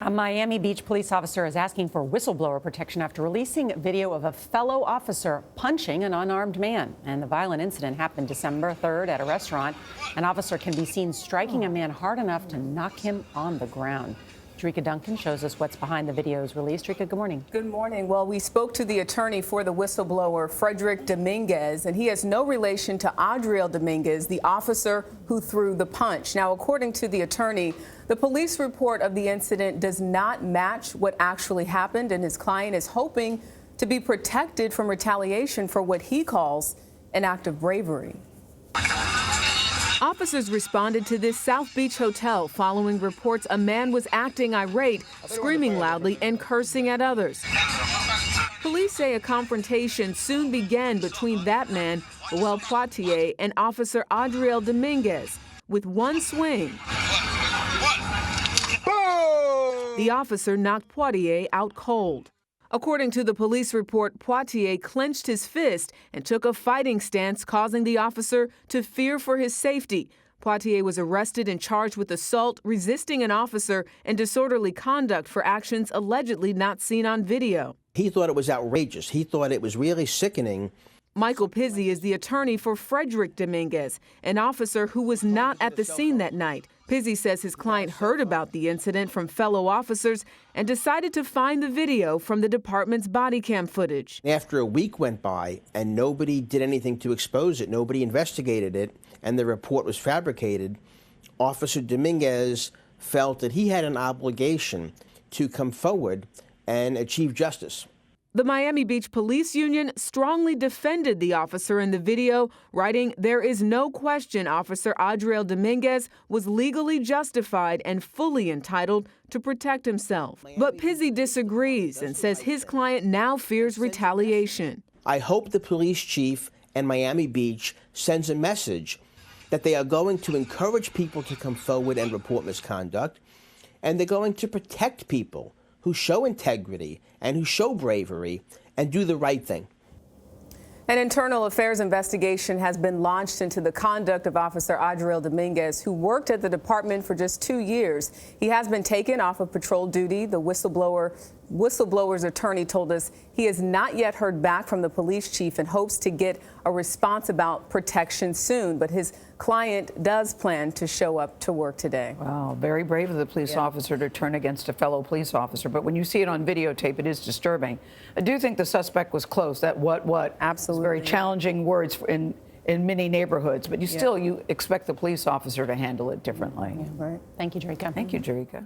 A Miami Beach police officer is asking for whistleblower protection after releasing video of a fellow officer punching an unarmed man. And the violent incident happened December 3rd at a restaurant. An officer can be seen striking a man hard enough to knock him on the ground. Jericka Duncan shows us what's behind the video's release. Jericka, good morning. Good morning. Well, we spoke to the attorney for the whistleblower, Frederick Dominguez, and he has no relation to Adriel Dominguez, the officer who threw the punch. Now, according to the attorney, the police report of the incident does not match what actually happened, and his client is hoping to be protected from retaliation for what he calls an act of bravery. Officers responded to this South Beach hotel following reports a man was acting irate, screaming loudly and cursing at others. Police say a confrontation soon began between that man, Joel Poitier, and Officer Adriel Dominguez. With one swing, the officer knocked Poitier out cold. According to the police report, Poitier clenched his fist and took a fighting stance, causing the officer to fear for his safety. Poitier was arrested and charged with assault, resisting an officer, and disorderly conduct for actions allegedly not seen on video. He thought it was outrageous. He thought it was really sickening. Michael Pizzi is the attorney for Frederick Dominguez, an officer who was not at the scene that night. Pizzi says his client heard about the incident from fellow officers and decided to find the video from the department's body cam footage. After a week went by and nobody did anything to expose it, nobody investigated it, and the report was fabricated, Officer Dominguez felt that he had an obligation to come forward and achieve justice. The Miami Beach Police Union strongly defended the officer in the video, writing, "There is no question Officer Adriel Dominguez was legally justified and fully entitled to protect himself." But Pizzi disagrees and says his client now fears retaliation. I hope the police chief and Miami Beach sends a message that they are going to encourage people to come forward and report misconduct, and they're going to protect people who show integrity and who show bravery and do the right thing. An internal affairs investigation has been launched into the conduct of Officer Adriel Dominguez, who worked at the department for just 2 years. He has been taken off of patrol duty. The whistleblower's attorney told us he has not yet heard back from the police chief and hopes to get a response about protection soon. But his client does plan to show up to work today. Wow, very brave of the police officer to turn against a fellow police officer. But when you see it on videotape, it is disturbing. I do think the suspect was close. That what? Absolutely. Very challenging words in many neighborhoods. But you expect the police officer to handle it differently. Right. Thank you, Jericka. Thank you, Jericka.